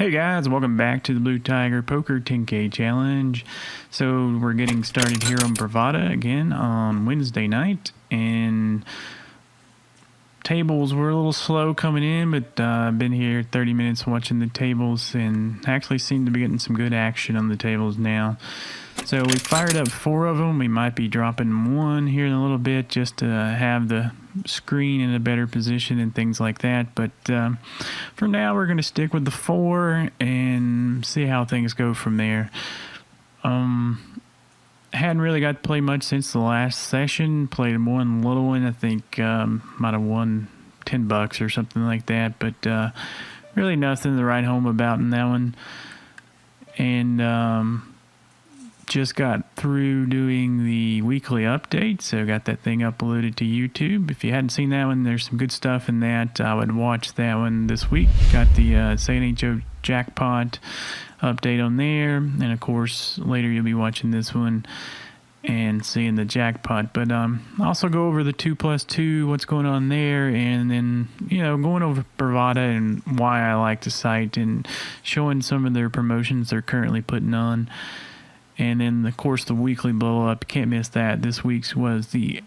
Hey guys, welcome back to the Blue Tiger Poker 10K Challenge. So we're getting started here on Bravada again on Wednesday night, and tables were a little slow coming in, but I've been here 30 minutes watching the tables and actually seem to be getting some good action on the tables now. So we fired up 4 of them. We might be dropping 1 here in a little bit just to have the screen in a better position and things like that. But for now, we're going to stick with the 4 and see how things go from there. Hadn't really got to play much since the last session. Played one little one. I think might have won $10 or something like that. But really nothing to write home about in that one. And just got through doing the weekly update, so got that thing uploaded to YouTube. If you hadn't seen that one, there's some good stuff in that. I would watch that one this week. Got the St. H.O. Jackpot update on there, and of course later you'll be watching this one and seeing the jackpot. But also go over the 2+2, what's going on there, and then going over Bravada and why I like the site and showing some of their promotions they're currently putting on. And then, of course, the weekly blow-up. Can't miss that. This week's was the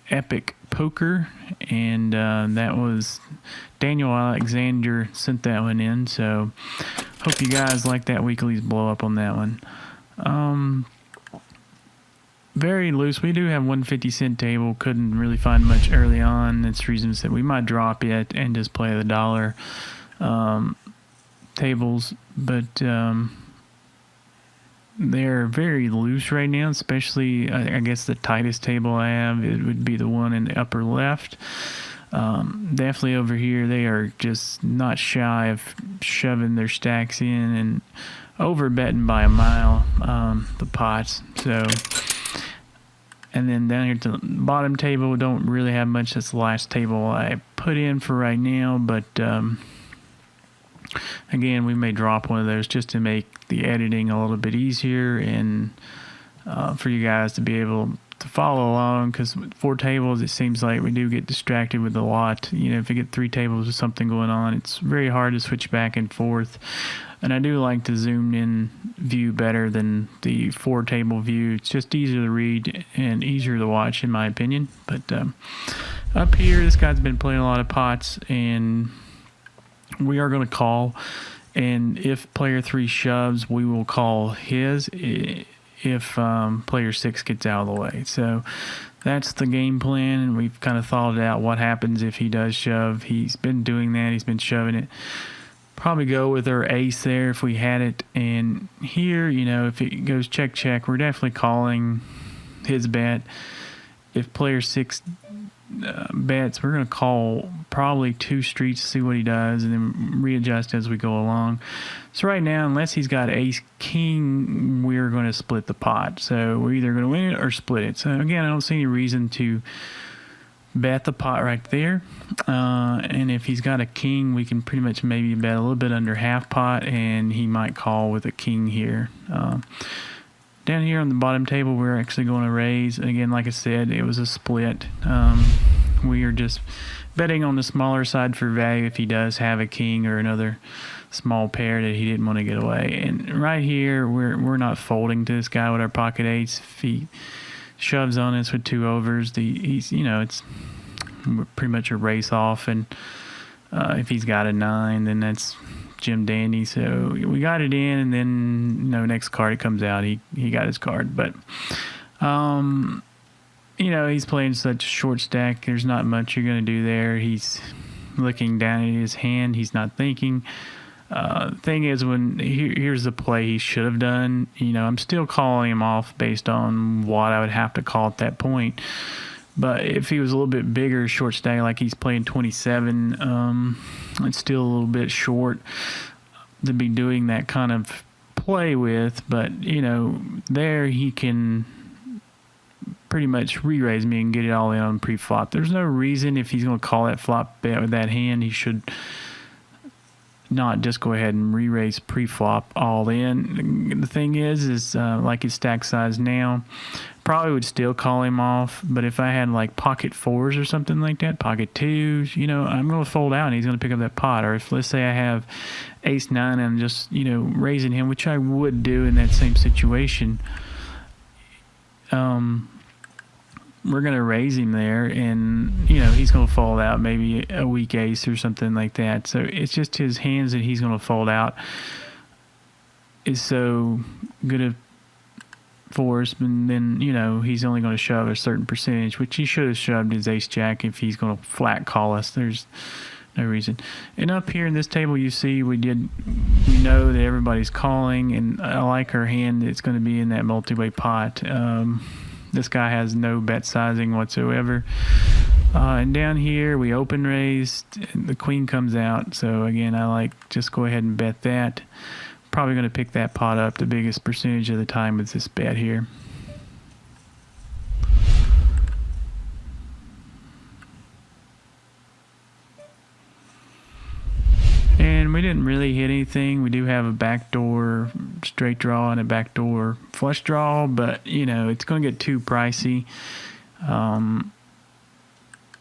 Epic Poker, and that was Daniel Alexander sent that one in. So, hope you guys like that weekly's blow-up on that one. Very loose. We do have 150-cent table. Couldn't really find much early on. That's reasons that we might drop it and just play the dollar tables. But they're very loose right now, especially I guess the tightest table I have, it would be the one in the upper left. Definitely over here they are just not shy of shoving their stacks in and over betting by a mile, the pots. So, and then down here to the bottom table, don't really have much. That's the last table I put in for right now, but again, we may drop one of those just to make the editing a little bit easier and for you guys to be able to follow along, because with 4 tables, it seems like we do get distracted with a lot. If you get 3 tables with something going on, it's very hard to switch back and forth. And I do like the zoomed in view better than the 4 table view. It's just easier to read and easier to watch, in my opinion. But up here, this guy's been playing a lot of pots, and we are going to call, and if player 3 shoves, we will call his if player 6 gets out of the way. So that's the game plan, and we've kind of thought out what happens if he does shove. He's been doing that. He's been shoving it. Probably go with our ace there if we had it. And here, if it goes check, check, we're definitely calling his bet. If player 6 bets, we're going to call probably 2 streets to see what he does and then readjust as we go along. So right now, unless he's got ace king, we're going to split the pot. So we're either going to win it or split it. So again, I don't see any reason to bet the pot right there. And if he's got a king, we can pretty much maybe bet a little bit under half pot, and he might call with a king here. Down here on the bottom table, we're actually going to raise. Again, like I said, it was a split. We are just betting on the smaller side for value if he does have a king or another small pair that he didn't want to get away. And right here, we're not folding to this guy with our pocket eights. If he shoves on us with 2 overs, it's pretty much a race off. And if he's got a 9, then that's Jim Dandy. So we got it in, and then next card it comes out, he got his card. But he's playing such a short stack, there's not much you're going to do there. He's looking down at his hand, he's not thinking. Thing is, here's the play he should have done. I'm still calling him off based on what I would have to call at that point. But if he was a little bit bigger, short stack, like he's playing 27, it's still a little bit short to be doing that kind of play with. But, there he can pretty much re-raise me and get it all in on pre-flop. There's no reason, if he's going to call that flop bet with that hand, he should not just go ahead and re-raise pre-flop all in. The thing is like his stack size now, probably would still call him off, but if I had like pocket fours or something like that, pocket twos, you know, I'm going to fold out and he's going to pick up that pot. Or if, let's say I have ace nine and I'm just, you know, raising him, which I would do in that same situation, we're going to raise him there, and, you know, he's going to fold out maybe a weak ace or something like that. So it's just his hands that he's going to fold out is so good a force, and then, you know, he's only going to shove a certain percentage, which he should have shoved his ace jack if he's going to flat call us. There's no reason. And up here in this table, you see we know that everybody's calling, and I like our hand. It's going to be in that multi-way pot. This guy has no bet sizing whatsoever. And down here, we open raised. The queen comes out. So, again, I like just go ahead and bet that. Probably going to pick that pot up the biggest percentage of the time with this bet here. And we didn't really hit anything. We do have a backdoor straight draw and a backdoor flush draw, but, you know, it's going to get too pricey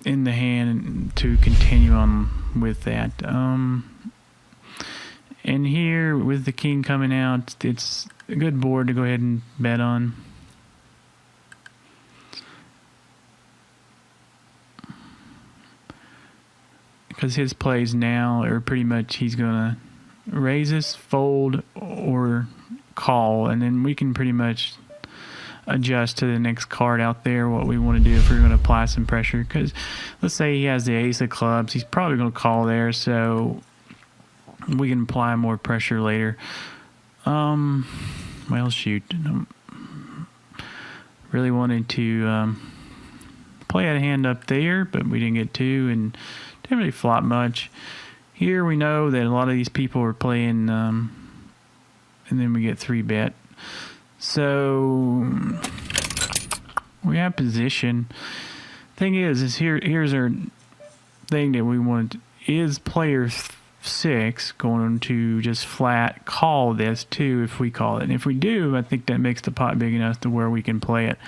in the hand to continue on with that. And here, with the king coming out, it's a good board to go ahead and bet on. Because his plays now are pretty much he's going to raise us, fold, or call, and then we can pretty much adjust to the next card out there what we want to do if we're going to apply some pressure. Because let's say he has the ace of clubs, he's probably going to call there, so we can apply more pressure later. Well, shoot. Really wanted to play a hand up there, but we didn't get to, and didn't really flop much. Here we know that a lot of these people are playing, and then we get 3-bet. So we have position. Thing is here's our thing that we want. Is player 6 going to just flat call this too if we call it? And if we do, I think that makes the pot big enough to where we can play it.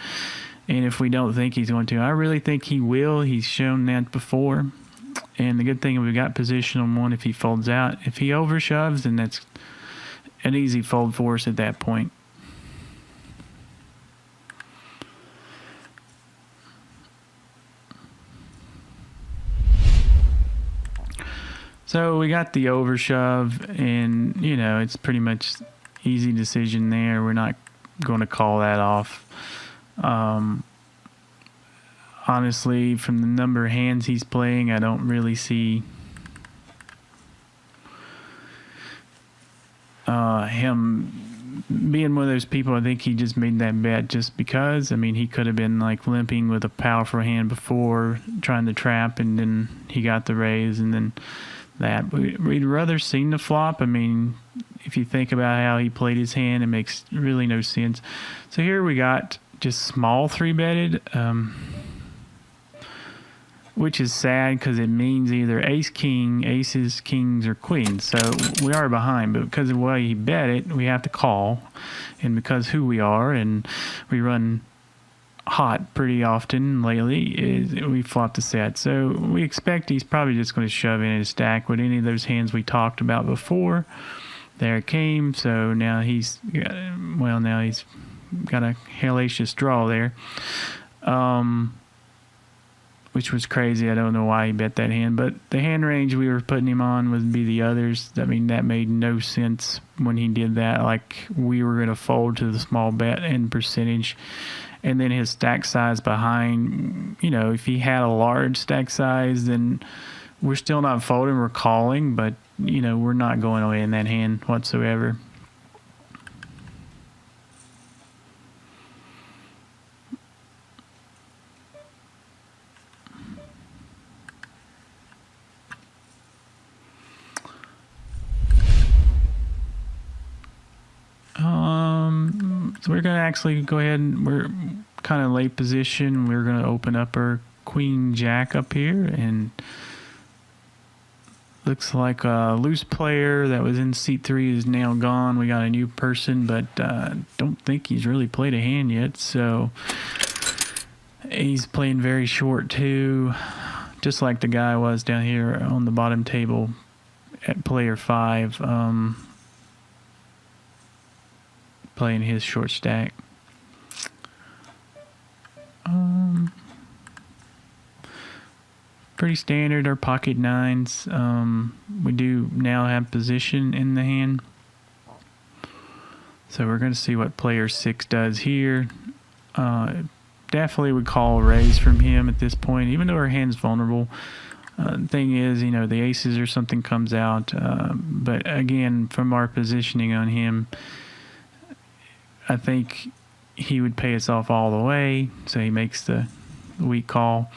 And if we don't think he's going to, I really think he will. He's shown that before. And the good thing is we got position on one if he folds out. If he overshoves, then that's an easy fold for us at that point. So we got the overshove, and, you know, it's pretty much easy decision there. We're not going to call that off. Honestly, from the number of hands he's playing, I don't really see him being one of those people. I think he just made that bet just because. I mean, he could have been like limping with a powerful hand before, trying to trap, and then he got the raise, and then that. We'd rather seen the flop. I mean, if you think about how he played his hand, it makes really no sense. So here we got just small 3-betted. Which is sad because it means either ace, king, aces, kings, or queens. So we are behind, but because of the way he bet it, we have to call. And because who we are, and we run hot pretty often lately, we flop the set. So we expect he's probably just going to shove in his stack with any of those hands we talked about before. There it came. So now he's got a hellacious draw there. Which was crazy. I don't know why he bet that hand, but the hand range we were putting him on would be the others. I mean, that made no sense when he did that. Like, we were going to fold to the small bet and percentage, and then his stack size behind. You know, if he had a large stack size, then we're still not folding, we're calling, but, you know, we're not going away in that hand whatsoever. So we're going to actually go ahead and we're kind of late position. We're going to open up our queen jack up here, and Looks like a loose player that was in seat 3 is now gone. We got a new person, but don't think he's really played a hand yet. So he's playing very short too, just like the guy was down here on the bottom table at player 5, playing his short stack. Pretty standard, our pocket 9s. We do now have position in the hand. So we're going to see what player 6 does here. Definitely would call a raise from him at this point, even though our hand's vulnerable. The thing is, you know, the aces or something comes out. But again, from our positioning on him, I think he would pay us off all the way. So he makes the weak call.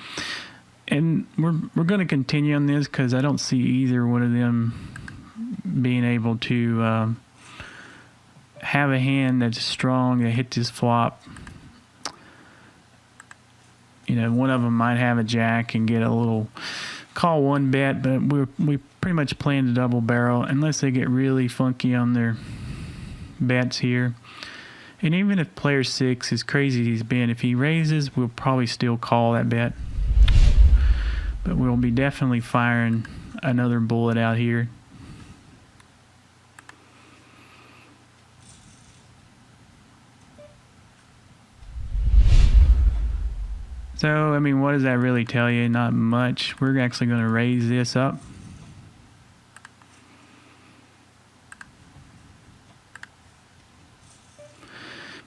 And we're going to continue on this because I don't see either one of them being able to have a hand that's strong that hits this flop. You know, one of them might have a jack and get a little call one bet, but we pretty much plan to double barrel unless they get really funky on their bets here. And even if player 6, as crazy as he's been, if he raises, we'll probably still call that bet. But we'll be definitely firing another bullet out here. So, I mean, what does that really tell you? Not much. We're actually going to raise this up.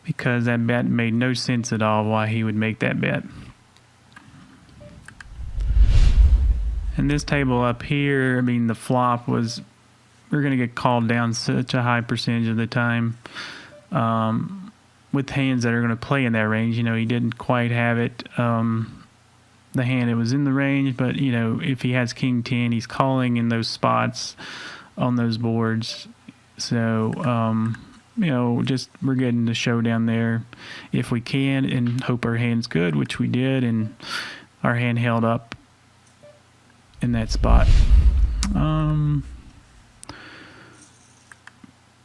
Because that bet made no sense at all why he would make that bet. And this table up here, I mean, the flop was, we're going to get called down such a high percentage of the time with hands that are going to play in that range. You know, he didn't quite have it, the hand that was in the range, but, you know, if he has king 10, he's calling in those spots on those boards. So, you know, just we're getting the showdown there if we can and hope our hand's good, which we did, and our hand held up in that spot.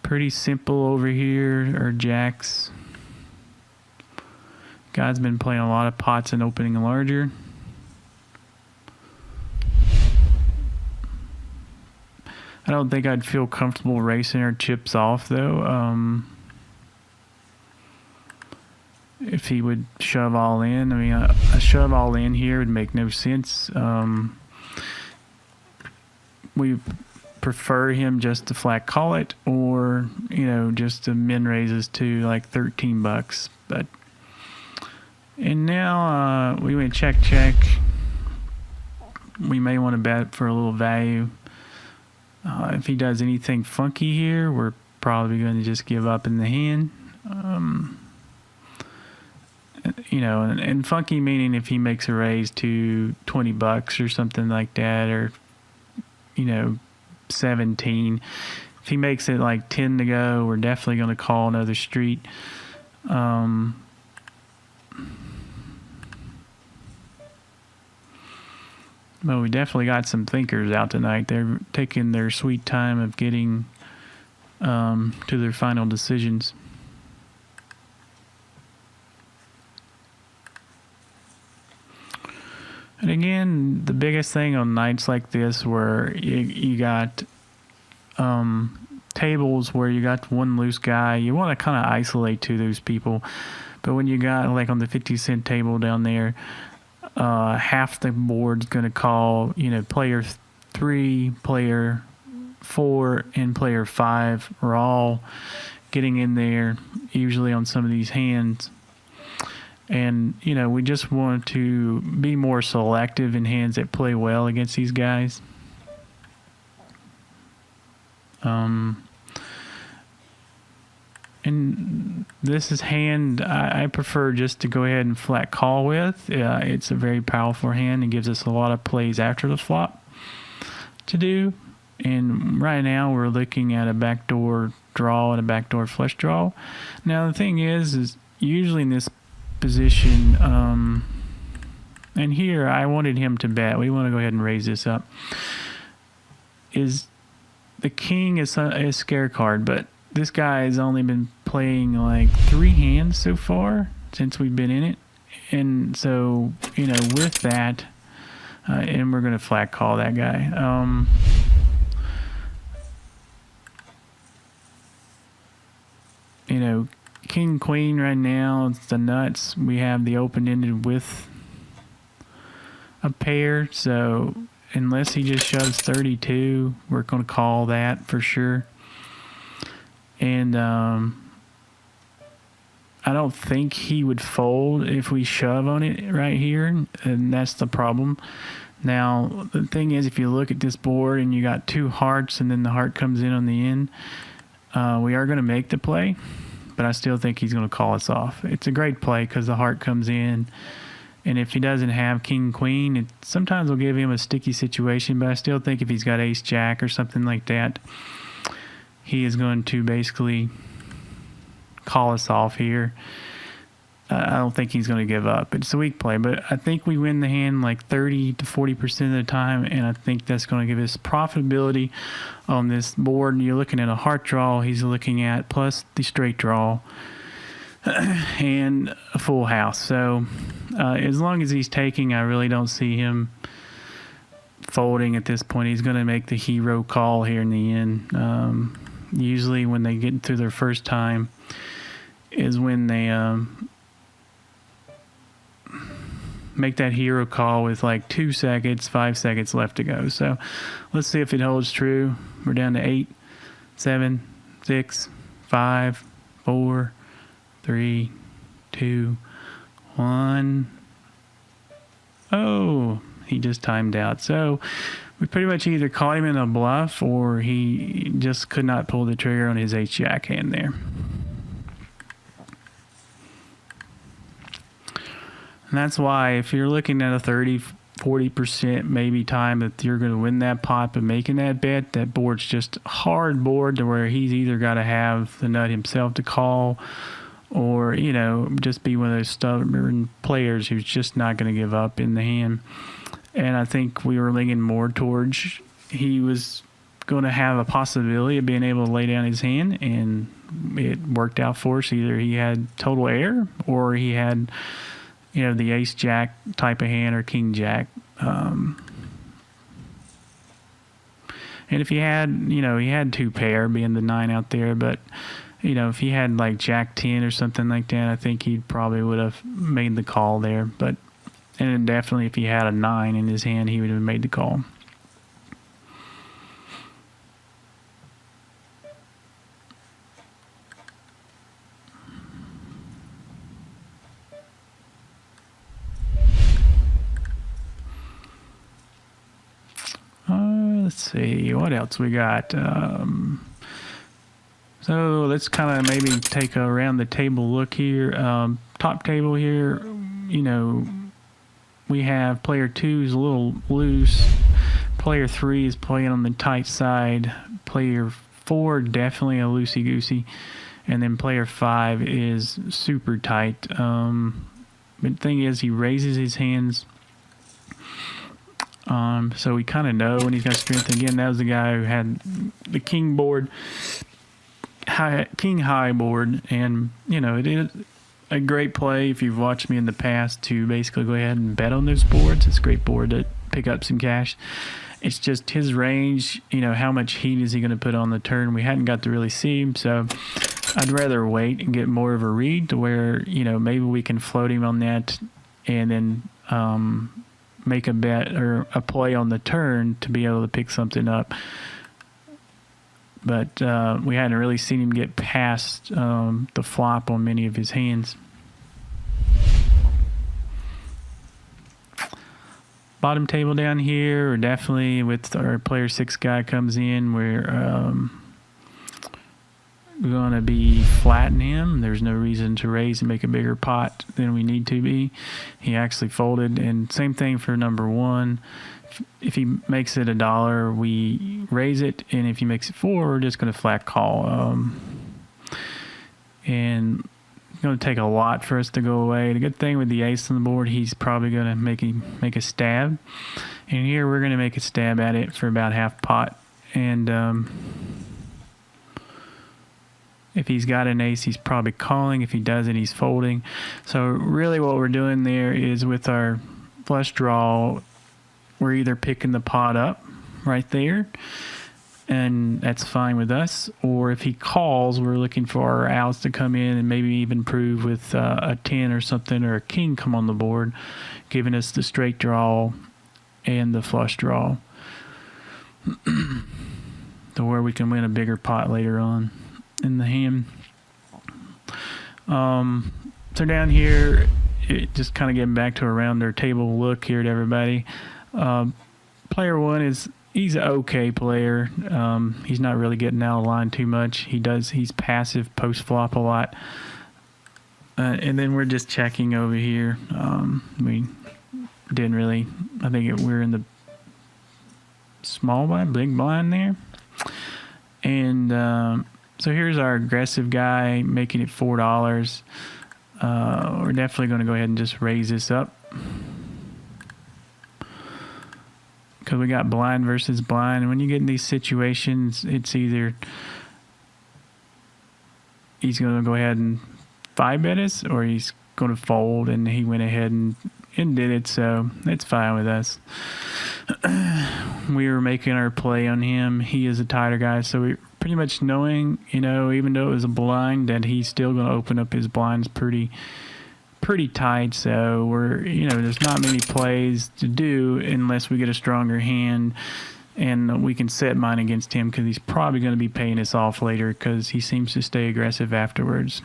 Pretty simple over here. Our jacks. Guy's been playing a lot of pots and opening larger. I don't think I'd feel comfortable racing our chips off though. If he would shove all in, I mean, a shove all in here would make no sense. We prefer him just to flat call it, or, you know, just to min raises to like $13. But, and now we went check. We may want to bet for a little value. If he does anything funky here, we're probably going to just give up in the hand. You know, and funky meaning if he makes a raise to $20 or something like that, or, you know, 17. If he makes it like 10 to go, we're definitely going to call another street. Well, we definitely got some thinkers out tonight. They're taking their sweet time of getting to their final decisions. And again, the biggest thing on nights like this where you got tables where you got one loose guy, you want to kind of isolate to those people. But when you got like on the 50-cent table down there, half the board's going to call, you know, player 3, player 4, and player 5 are all getting in there, usually on some of these hands. And, you know, we just want to be more selective in hands that play well against these guys. And this is hand I prefer just to go ahead and flat call with. It's a very powerful hand and gives us a lot of plays after the flop to do. And right now we're looking at a backdoor draw and a backdoor flush draw. Now the thing is usually in this position, and here I wanted him to bet. We want to go ahead and raise this up. is the king is a scare card, but this guy has only been playing like 3 hands so far since we've been in it. And so, with that, and we're going to flat call that guy. King, queen right now, it's the nuts. We have the open-ended with a pair, so unless he just shoves 32, we're going to call that for sure. And I don't think he would fold if we shove on it right here, and that's the problem. Now, the thing is, if you look at this board and you got 2 hearts and then the heart comes in on the end, we are going to make the play, but I still think he's going to call us off. It's a great play because the heart comes in, and if he doesn't have king, queen, it sometimes will give him a sticky situation, but I still think if he's got ace, jack, or something like that, he is going to basically call us off here. I don't think he's going to give up. It's a weak play, but I think we win the hand like 30 to 40% of the time, and I think that's going to give us profitability on this board. You're looking at a heart draw he's looking at, plus the straight draw, and a full house. So as long as he's taking, I really don't see him folding at this point. He's going to make the hero call here in the end. Usually when they get through their first time is when they make that hero call with like 2 seconds, 5 seconds left to go. So let's see if it holds true. We're down to 8, 7, 6, 5, 4, 3, 2, 1. Oh, he just timed out. So we pretty much either caught him in a bluff or he just could not pull the trigger on his ace-jack hand there. And that's why if you're looking at a 30-40% maybe time that you're going to win that pot, but making that bet, that board's just a hard board to where he's either got to have the nut himself to call or, just be one of those stubborn players who's just not going to give up in the hand. And I think we were leaning more towards he was going to have a possibility of being able to lay down his hand, and it worked out for us. Either he had total air or he had the ace-jack type of hand or king-jack. And if he had, he had 2 pair being the 9 out there, but, if he had like jack-10 or something like that, I think he probably would have made the call there. But, and then definitely if he had a 9 in his hand, he would have made the call. Let's see, what else we got? So let's kind of maybe take a around the table look here. Top table here, we have player 2 is a little loose. Player 3 is playing on the tight side. Player 4 definitely a loosey-goosey. And then player 5 is super tight. But the thing is, he raises his hands. So we kind of know when he's got strength. Again, that was the guy who had the king board, king high board, and it is a great play if you've watched me in the past to basically go ahead and bet on those boards. It's a great board to pick up some cash. It's just his range, how much heat is he going to put on the turn? We hadn't got to really see him, so I'd rather wait and get more of a read to where maybe we can float him on that and then make a bet or a play on the turn to be able to pick something up. But we hadn't really seen him get past the flop on many of his hands. Bottom table down here, or definitely with our player 6 guy comes in, we're going to be flattening him. There's no reason to raise and make a bigger pot than we need to be. He actually folded, and same thing for number 1. If he makes it $1, we raise it, and if he makes it 4, we're just going to flat call. And it's going to take a lot for us to go away. The good thing with the ace on the board, he's probably going to make a stab. And here we're going to make a stab at it for about half pot. And if he's got an ace, he's probably calling. If he doesn't, he's folding. So really what we're doing there is with our flush draw, we're either picking the pot up right there, and that's fine with us, or if he calls, we're looking for our outs to come in and maybe even prove with a 10 or something, or a king come on the board, giving us the straight draw and the flush draw to where we can win a bigger pot later on in the hand. So down here, just kind of getting back to a rounder table look here at everybody. Player one he's an okay player. He's not really getting out of line too much. He's passive post flop a lot. And then we're just checking over here. We didn't really, I think we're in the small blind, big blind there. And so here's our aggressive guy making it $4. We're definitely going to go ahead and just raise this up, because we got blind versus blind. And when you get in these situations, it's either he's going to go ahead and 5-bet us, or he's going to fold, and he went ahead and did it, so it's fine with us. We were making our play on him. He is a tighter guy, so we're pretty much knowing, even though it was a blind, that he's still going to open up his blinds pretty tight. So we're, there's not many plays to do unless we get a stronger hand, and we can set mine against him, because he's probably going to be paying us off later, because he seems to stay aggressive afterwards.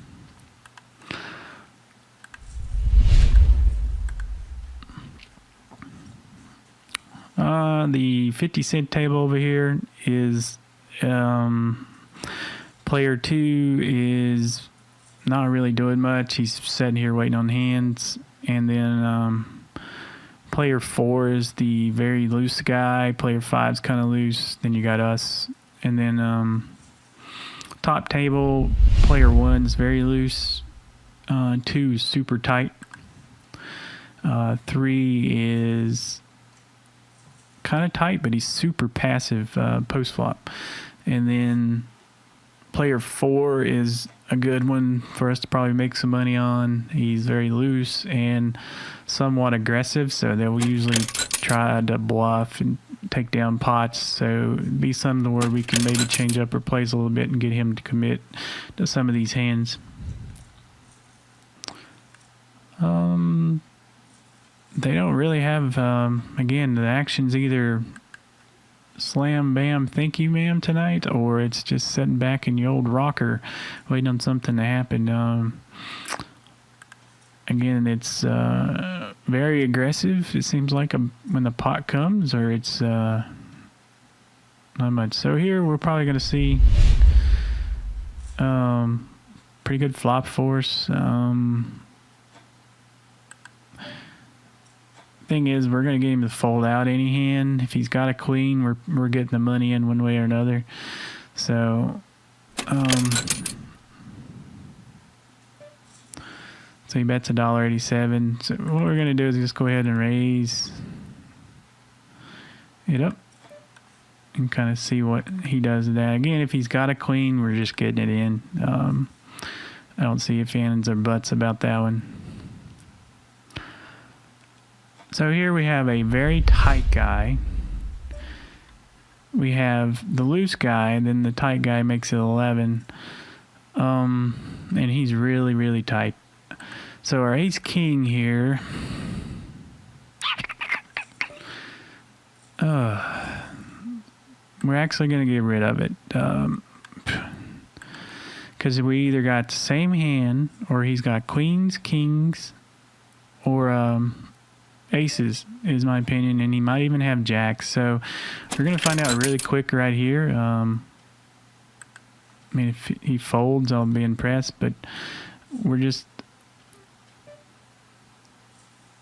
The 50-cent table over here is player 2 is not really doing much. He's sitting here waiting on hands. And then player 4 is the very loose guy. Player 5 is kind of loose. Then you got us. And then top table, player 1 is very loose. 2 is super tight. 3 is kind of tight, but he's super passive post flop. And then player 4 is a good one for us to probably make some money on. He's very loose and somewhat aggressive, so they'll usually try to bluff and take down pots. So it'd be something where we can maybe change up our plays a little bit and get him to commit to some of these hands. They don't really have, again, the action's either slam, bam, thank you, ma'am, tonight, or it's just sitting back in the old rocker waiting on something to happen. Again, it's very aggressive, it seems like, when the pot comes, or it's not much. So here we're probably going to see pretty good flop force. Thing is, we're going to get him to fold out any hand. If he's got a queen, we're getting the money in one way or another. So he bets $1.87. So what we're going to do is just go ahead and raise it up and kind of see what he does with that. Again, if he's got a queen, we're just getting it in. I don't see if ands or buts about that one. So here we have a very tight guy. We have the loose guy, and then the tight guy makes it 11. And he's really, really tight. So our ace king here. We're actually going to get rid of it. Because we either got the same hand, or he's got queens, kings, or aces, is my opinion, and he might even have jacks. So we're going to find out really quick right here. I mean, if he folds, I'll be impressed, but we're just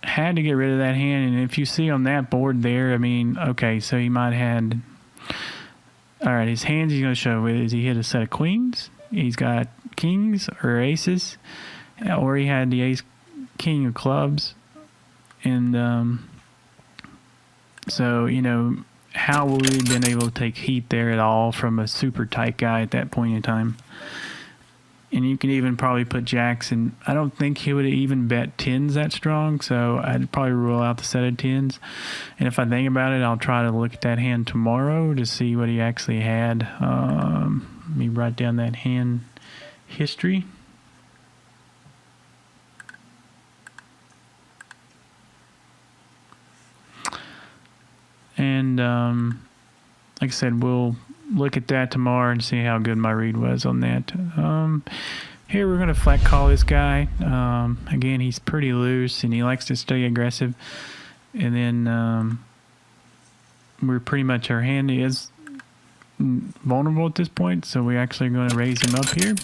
had to get rid of that hand. And if you see on that board there, I mean, okay, so he might have had, all right, his hands he's going to show with is he hit a set of queens, he's got kings or aces, or he had the ace king of clubs. And so, how would we have been able to take heat there at all from a super tight guy at that point in time? And you can even probably put jacks, and I don't think he would have even bet tens that strong, so I'd probably rule out the set of tens. And if I think about it, I'll try to look at that hand tomorrow to see what he actually had. Let me write down that hand history. And like I said, we'll look at that tomorrow and see how good my read was on that. Here we're going to flat call this guy. Again, he's pretty loose and he likes to stay aggressive. And then we're pretty much, our hand is vulnerable at this point, so we're actually going to raise him up here.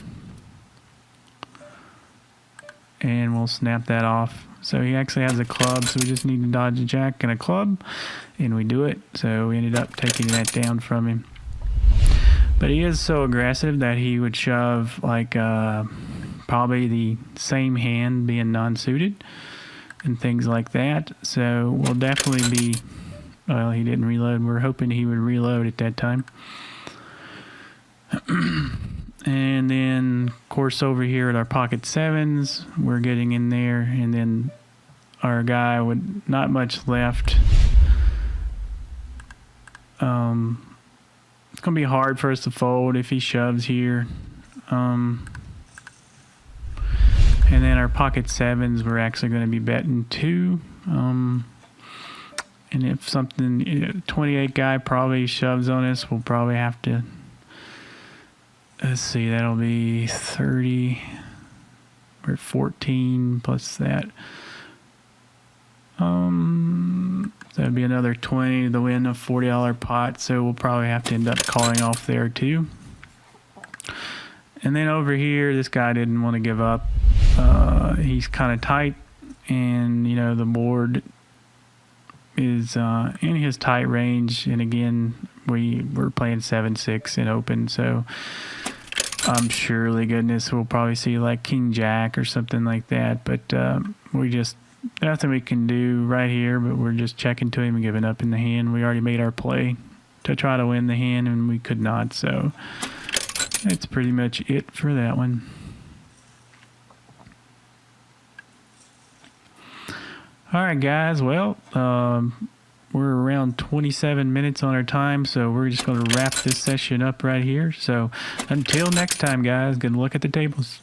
And we'll snap that off. So he actually has a club, so we just need to dodge a jack and a club, and we do it. So we ended up taking that down from him. But he is so aggressive that he would shove like probably the same hand being non-suited and things like that. So we'll definitely be, well, he didn't reload. We're hoping he would reload at that time. And then, of course, over here at our pocket sevens, we're getting in there, and then our guy with not much left. It's going to be hard for us to fold if he shoves here. And then our pocket sevens, we're actually going to be betting 2. And if something, 28 guy probably shoves on us, we'll probably have to, let's see, that'll be 30. We're at 14 plus that. That'd be another 20 to win a $40 pot, so we'll probably have to end up calling off there too. And then over here, this guy didn't want to give up. He's kind of tight, and you know the board is in his tight range. And again, we're playing 7-6 in open, so I'm surely goodness we'll probably see like King Jack or something like that. But we just, nothing we can do right here, but we're just checking to him and giving up in the hand. We already made our play to try to win the hand, and we could not. So that's pretty much it for that one. All right, guys. Well, we're around 27 minutes on our time, so we're just going to wrap this session up right here. So until next time, guys, good luck at the tables.